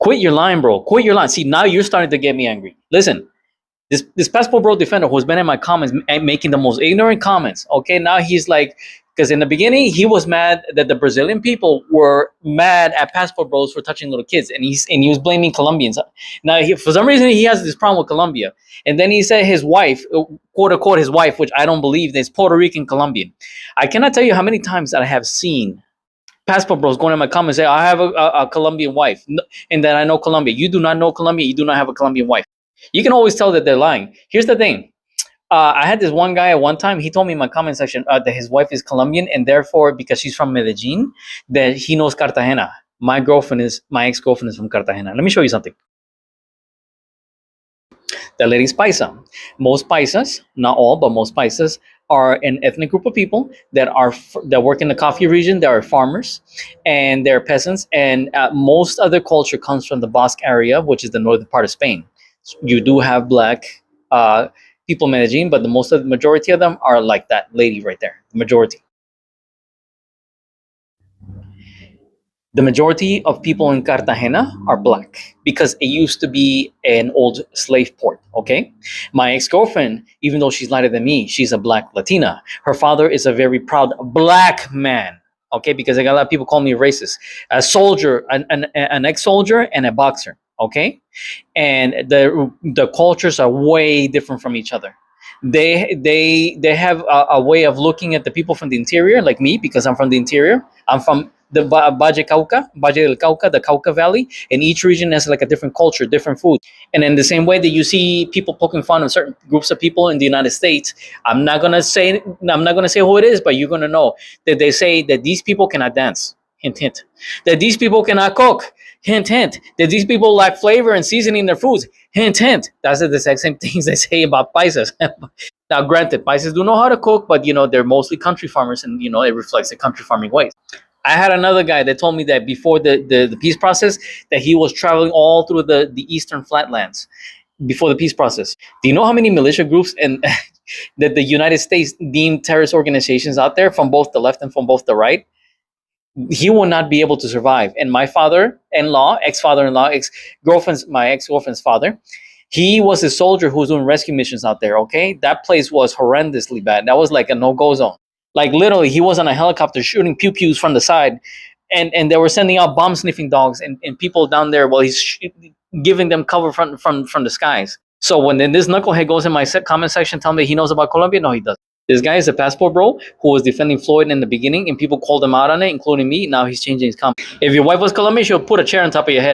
Quit your line, bro. Quit your line. See, now you're starting to get me angry. Listen, this passport bro defender who's been in my comments and making the most ignorant comments. Okay, now he's like, because in the beginning he was mad that the Brazilian people were mad at passport bros for touching little kids, and he was blaming Colombians. Now for some reason he has this problem with Colombia, and then he said his wife, quote unquote, his wife, which I don't believe, is Puerto Rican Colombian. I cannot tell you how many times that I have seen passport bros going in my comments say I have a Colombian wife, and that I know Colombia. You do not know Colombia. You do not have a Colombian wife. You can always tell that they're lying. Here's the thing. I had this one guy at one time. He told me in my comment section that his wife is Colombian, and therefore, because she's from Medellin, that he knows Cartagena. My ex-girlfriend is from Cartagena. Let me show you something. The lady's Paisa. Most Paisas, not all, but most Paisas are an ethnic group of people that work in the coffee region. They are farmers, and they're peasants. And most of their culture comes from the Basque area, which is the northern part of Spain. You do have black people in Medellin, but the majority of them are like that lady right there. The majority. The majority of people in Cartagena are black because it used to be an old slave port. Okay, my ex-girlfriend, even though she's lighter than me, she's a black Latina. Her father is a very proud black man. Okay, because I got a lot of people call me racist. A soldier, an ex-soldier, and a boxer. Okay, and the cultures are way different from each other. They have a way of looking at the people from the interior, like me, because I'm from the interior. I'm from the Valle del Cauca, the Cauca Valley, and each region has like a different culture, different food. And in the same way that you see people poking fun of certain groups of people in the United States, I'm not gonna say who it is, but you're gonna know that they say that these people cannot dance. Hint, hint. That these people cannot cook. Hint, hint. That these people lack flavor and seasoning in their foods. Hint, hint. That's the exact same things they say about paisas. Now, granted, paisas do know how to cook, but they're mostly country farmers, and it reflects the country farming ways. I had another guy that told me that before the peace process, that he was traveling all through the eastern flatlands before the peace process. Do you know how many militia groups and that the United States deemed terrorist organizations out there from both the left and from both the right? He will not be able to survive. And my father-in-law, my ex-girlfriend's father, he was a soldier who was doing rescue missions out there. Okay, that place was horrendously bad. That was like a no-go zone. Like literally, he was on a helicopter shooting pew-pews from the side, and they were sending out bomb-sniffing dogs and people down there while he's giving them cover from the skies. So when then this knucklehead goes in my comment section telling me he knows about Colombia, no, he doesn't. This guy is a passport bro who was defending Floyd in the beginning, and people called him out on it, including me. Now he's changing his comment. If your wife was Colombian, she'll put a chair on top of your head.